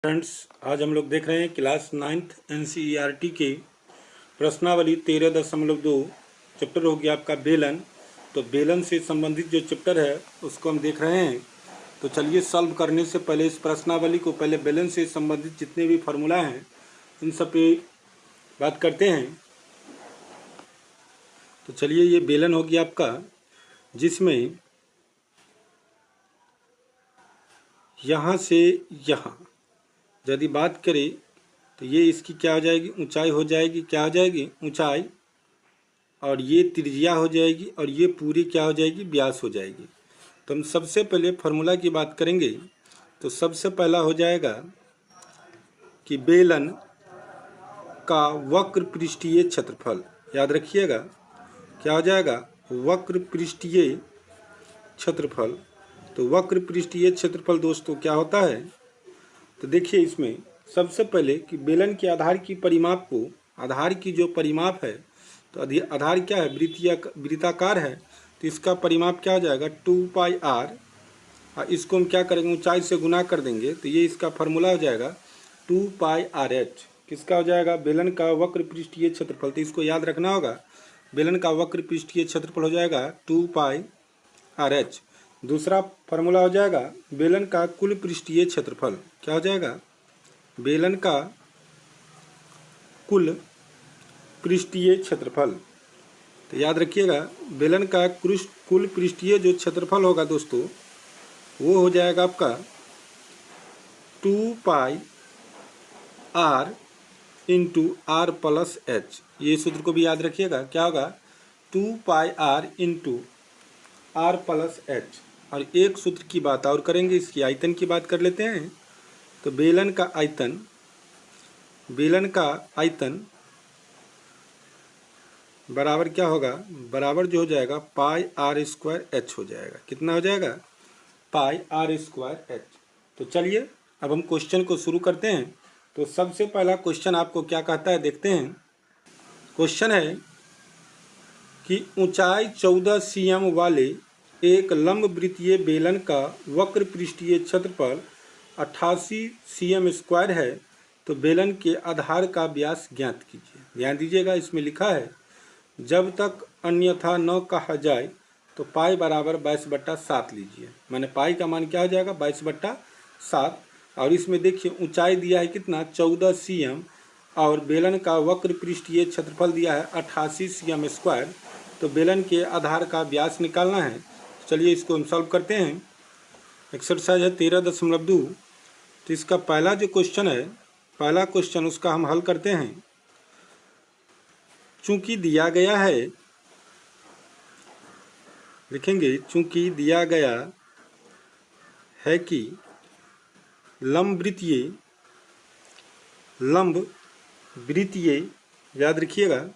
Friends, आज हम लोग देख रहे हैं क्लास 9th NCERT के प्रश्नावली 13.2 चैप्टर हो गया आपका बेलन। तो बेलन से संबंधित जो चैप्टर है उसको हम देख रहे हैं। तो चलिए सॉल्व करने से पहले इस प्रश्नावली को पहले बेलन से संबंधित जितने भी फार्मूला हैं इन सब पे बात करते हैं। तो चलिए ये बेलन हो गया आपका, जिसमें यहाँ से यहाँ यदि बात करें तो ये इसकी क्या हो जाएगी, ऊंचाई हो जाएगी, क्या हो जाएगी ऊंचाई, और ये त्रिज्या हो जाएगी और ये पूरी क्या हो जाएगी, व्यास हो जाएगी। तो हम सबसे पहले फार्मूला की बात करेंगे। तो सबसे पहला हो जाएगा कि बेलन का वक्र पृष्ठीय क्षेत्रफल, याद रखिएगा क्या हो जाएगा, वक्र पृष्ठीय क्षेत्रफल। तो वक्र पृष्ठीय क्षेत्रफल दोस्तों क्या होता है, तो देखिए इसमें सबसे पहले कि बेलन के आधार की परिमाप को, आधार की जो परिमाप है, तो आधार क्या है, वृत्ताकार है, तो इसका परिमाप क्या हो जाएगा 2πr, और इसको हम क्या करेंगे ऊंचाई से गुना कर देंगे, तो ये इसका फार्मूला हो जाएगा 2πrh। किसका हो जाएगा, बेलन का वक्र पृष्ठीय क्षेत्रफल। तो इसको याद रखना होगा, बेलन का वक्र पृष्ठीय क्षेत्रफल हो जाएगा 2πrh। दूसरा फार्मूला हो जाएगा बेलन का कुल पृष्ठीय क्षेत्रफल। क्या हो जाएगा, बेलन का कुल पृष्ठीय क्षेत्रफल। तो याद रखिएगा बेलन का कुल पृष्ठीय जो क्षेत्रफल होगा दोस्तों वो हो जाएगा आपका 2πr into r plus h। ये सूत्र को भी याद रखिएगा, क्या होगा 2πr into r plus h। और एक सूत्र की बात और करेंगे, इसकी आयतन की बात कर लेते हैं। तो बेलन का आयतन बराबर क्या होगा, बराबर जो हो जाएगा πr² h हो जाएगा। कितना हो जाएगा, πr² h। तो चलिए अब हम क्वेश्चन को शुरू करते हैं। तो सबसे पहला क्वेश्चन आपको क्या कहता है, देखते हैं। क्वेश्चन है कि ऊंचाई 14 cm वाले एक लंब वृत्तीय बेलन का वक्र पृष्ठीय क्षेत्रफल 88 cm² है, तो बेलन के आधार का व्यास ज्ञात कीजिए। ध्यान दीजिएगा, इसमें लिखा है जब तक अन्यथा न कहा जाए तो पाई बराबर 22/7 लीजिए। मैंने पाई का मान क्या हो जाएगा 22/7। और इसमें देखिए ऊंचाई दिया है कितना 14 cm, और बेलन का वक्र पृष्ठीय क्षेत्रफल दिया है 88 cm²। तो बेलन के आधार का व्यास निकालना है। चलिए इसको हम सॉल्व करते हैं। एक्सरसाइज है 13.2। तो इसका पहला जो क्वेश्चन है, पहला क्वेश्चन उसका हम हल करते हैं। चूंकि दिया गया है, लिखेंगे चूंकि दिया गया है कि लंब वृत्तीय, याद रखिएगा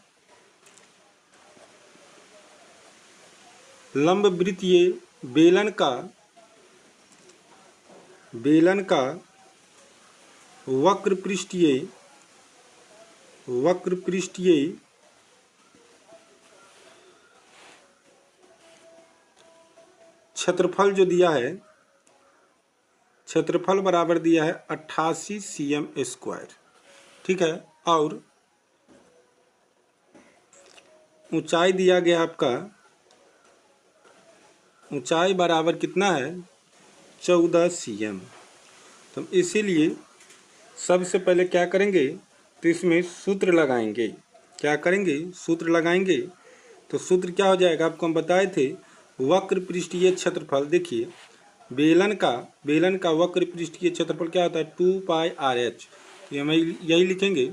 लंब वृत्तीय बेलन का वक्र पृष्ठीय क्षेत्रफल जो दिया है, क्षेत्रफल बराबर दिया है 88 cm²। ठीक है, और ऊंचाई दिया गया आपका, ऊंचाई बराबर कितना है 14 cm। तो इसीलिए सबसे पहले क्या करेंगे, तो इसमें सूत्र लगाएंगे। क्या करेंगे, सूत्र लगाएंगे। तो सूत्र क्या हो जाएगा, आपको हम बताए थे वक्र पृष्ठीय क्षेत्रफल। देखिए बेलन का वक्र पृष्ठीय क्षेत्रफल क्या होता है 2πrh। तो हम यही लिखेंगे।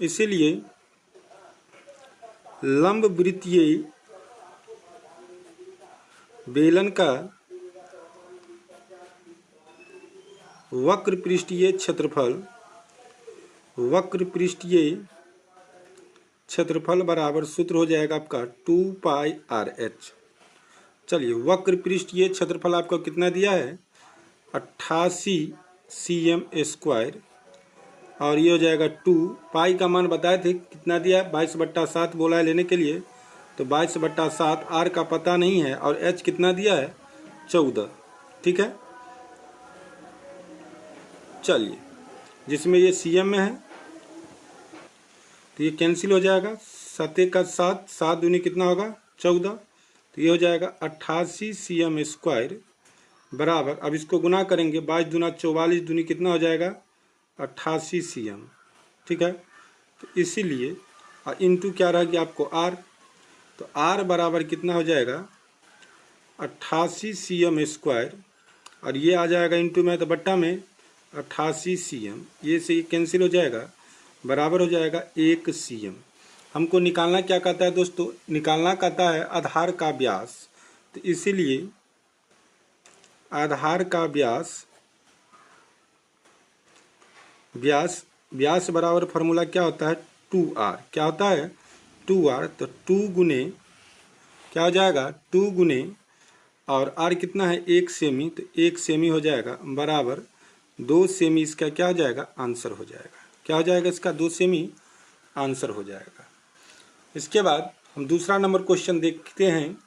इसीलिए लंब वृत्तीय बेलन का वक्र पृष्ठीय क्षेत्रफल बराबर सूत्र हो जाएगा आपका 2πrh। चलिए वक्र पृष्ठीय क्षेत्रफल आपको कितना दिया है 88 cm², और ये हो जाएगा 2 पाई का मान बताए थे कितना दिया है 22/7 बोला है लेने के लिए। तो 22/7 आर का पता नहीं है, और एच कितना दिया है 14। ठीक है, चलिए जिसमें ये CM में है, तो ये कैंसिल हो जाएगा। 7 का 7, 7 दूनी कितना होगा 14, तो ये हो जाएगा 88 CM स्क्वायर बराबर, अब इसको गुना करेंगे, 22 दूना 44 दूनी कितना हो जाएगा 88 CM। ठीक है, तो इसीलिए इंटू क्या रह गया आपको R, तो R बराबर कितना हो जाएगा 88 CM स्क्वायर, और ये आ जाएगा इंटू में तो बट्टा में 88 CM, ये से कैंसिल हो जाएगा, बराबर हो जाएगा 1 CM। हमको निकालना क्या कहता है दोस्तों, निकालना कहता है आधार का व्यास, तो इसीलिए आधार का व्यास व्यास बराबर फार्मूला क्या होता है 2R, क्या होता है 2R, तो 2 गुने क्या हो जाएगा 2 गुने, और R कितना है 1 सेमी, तो 1 सेमी हो जाएगा बराबर 2 सेमी, इसका क्या हो जाएगा आंसर हो जाएगा, क्या हो जाएगा इसका 2 सेमी आंसर हो जाएगा। इसके बाद हम दूसरा नंबर क्वेश्चन देखते हैं।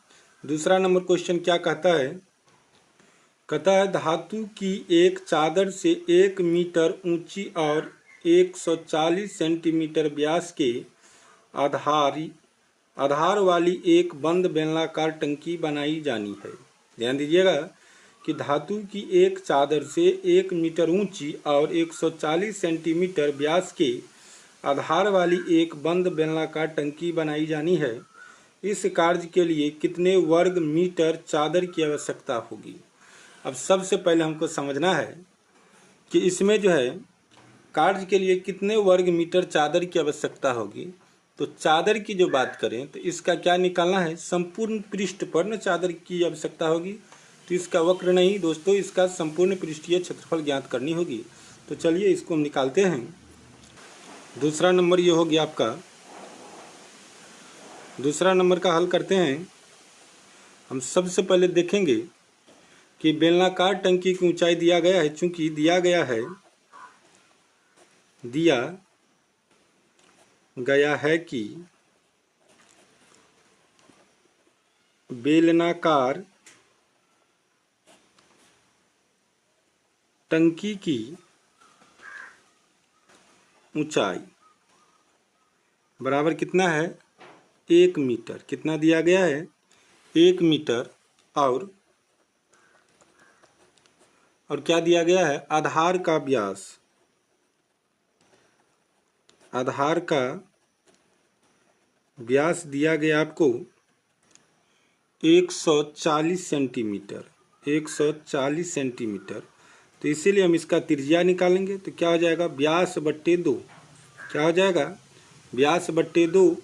दूसरा नंबर क्वेश्चन क्या कहता है, कहता है धातु की एक चादर से 1 मीटर ऊंची और 140 सेंटीमीटर व्यास के आधार वाली एक बंद बेलनाकार टंकी बनाई जानी है। ध्यान दीजिएगा कि धातु की एक चादर से 1 मीटर ऊंची और 140 सेंटीमीटर व्यास के आधार वाली एक बंद बेलनाकार टंकी बनाई जानी है। इस कार्य के लिए कितने वर्ग मीटर चादर की आवश्यकता होगी। अब सबसे पहले हमको समझना है कि इसमें जो है कार्य के लिए कितने वर्ग मीटर चादर की आवश्यकता होगी। तो चादर की जो बात करें तो इसका क्या निकालना है, संपूर्ण पृष्ठ पर न चादर की आवश्यकता होगी, तो इसका वक्र नहीं दोस्तों, इसका संपूर्ण पृष्ठीय क्षेत्रफल ज्ञात करनी होगी। तो चलिए इसको हम निकालते हैं। दूसरा नंबर ये हो गया आपका, दूसरा नंबर का हल करते हैं। हम सबसे पहले देखेंगे कि बेलनाकार टंकी की ऊंचाई दिया गया है, चूंकि दिया गया है कि बेलनाकार टंकी की ऊंचाई बराबर कितना है 1 मीटर, कितना दिया गया है 1 मीटर, और क्या दिया गया है आधार का व्यास, आधार का व्यास दिया गया आपको 140 सेंटीमीटर, 140 सेंटीमीटर। तो इसीलिए हम इसका त्रिज्या निकालेंगे, तो क्या हो जाएगा व्यास बट्टे 2, क्या हो जाएगा व्यास बट्टे 2,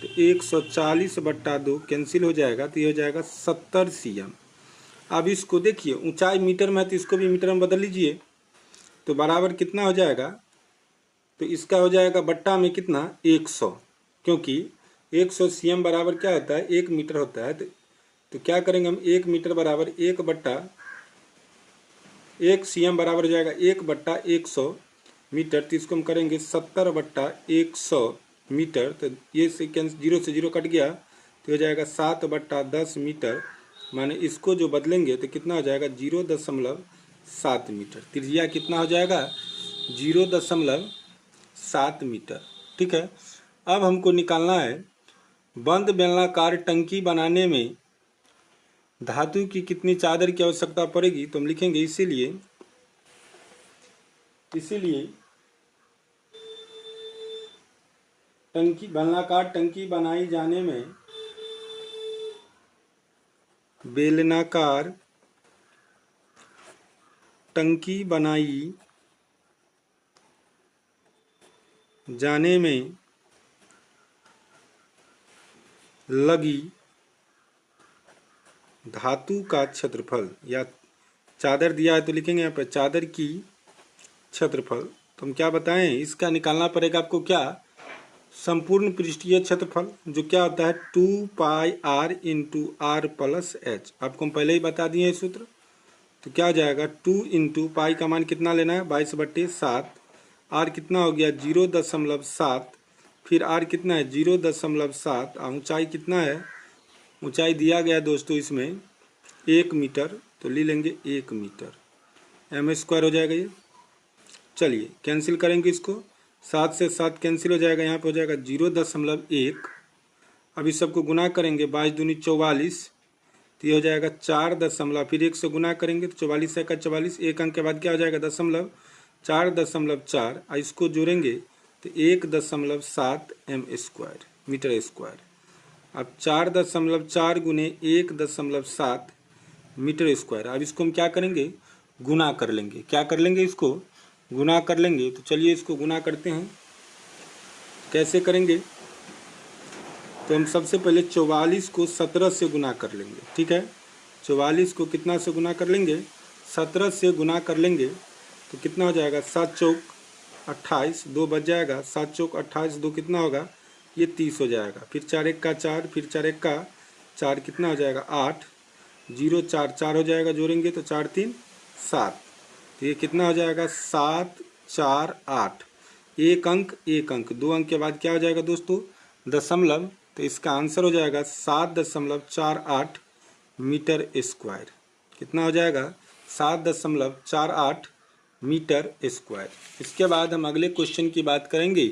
तो 140 बट्टा 2 कैंसिल हो जाएगा, तो ये हो जाएगा 70 CM। अब इसको देखिए ऊंचाई मीटर में है तो इसको भी मीटर में बदल लीजिए, तो बराबर कितना हो जाएगा, तो इसका हो जाएगा बट्टा में कितना 100, क्योंकि 100 CM बराबर क्या होता है 1 मीटर होता है। तो क्या करेंगे हम 1 मीटर बराबर 1 CM बराबर हो जाएगा 1/100 मीटर, तो इसको हम करेंगे 70/100 मीटर, तो ये सेकेंड 0 से 0 कट गया, तो हो जाएगा 7/10 मीटर, माने इसको जो बदलेंगे तो कितना हो जाएगा 0.7 मीटर। त्रिज्या कितना हो जाएगा 0.7 मीटर। ठीक है, अब हमको निकालना है बंद बेलनाकार टंकी बनाने में धातु की कितनी चादर की आवश्यकता पड़ेगी। तो हम लिखेंगे इसीलिए टंकी बेलनाकार टंकी बनाई जाने में बेलनाकार टंकी बनाई जाने में लगी धातु का क्षेत्रफल, या चादर दिया है तो लिखेंगे यहाँ पर चादर की क्षेत्रफल। तो हम क्या बताएं, इसका निकालना पड़ेगा आपको क्या संपूर्ण पृष्ठीय क्षेत्रफल, जो क्या होता है 2πr × r + h। आपको हम पहले ही बता दिए हैं सूत्र। तो क्या हो जाएगा 2 × पाई का मान कितना लेना है 22/7, r कितना हो गया 0.7, फिर r कितना है 0.7, ऊंचाई कितना है, ऊंचाई दिया गया दोस्तों इसमें 1 मीटर, तो ले लेंगे 1 मीटर, m² हो जाएगा ये। चलिए कैंसिल करेंगे इसको, 7 से 7 कैंसिल हो जाएगा, यहाँ पे हो जाएगा 0.1। अब इस सबको गुना करेंगे, 22 दूनी 44, तो ये हो जाएगा 4 दशमलव, फिर 1 से गुना करेंगे तो 44 का 44, एक अंक के बाद क्या हो जाएगा दशमलव, 4.4, इसको जोड़ेंगे तो 1.7 m² मीटर स्क्वायर। अब 4.4 गुने 1.7 मीटर स्क्वायर। अब इसको हम क्या करेंगे, गुना कर लेंगे। क्या कर लेंगे, इसको गुना कर लेंगे। तो चलिए इसको गुना करते हैं। कैसे करेंगे, तो हम सबसे पहले 44 को 17 से गुना कर लेंगे। ठीक है, 44 को कितना से गुना कर लेंगे, 17 से गुना कर लेंगे तो कितना हो जाएगा, 7 चौक 28, 2 बच जाएगा, 7 चौक 28, 2 कितना होगा, ये 30 हो जाएगा। फिर 4 1 का 4, फिर 4 1 का 4 कितना हो जाएगा 8, 0 4 4 हो जाएगा, जोड़ेंगे तो 4 3 7, तो ये कितना हो जाएगा 7 4 8, एक अंक 2 अंक के बाद क्या हो जाएगा दोस्तों, दशमलव, तो इसका आंसर हो जाएगा 7.48 मीटर स्क्वायर। कितना हो जाएगा, 7.48 मीटर स्क्वायर। इसके बाद हम अगले क्वेश्चन की बात करेंगे।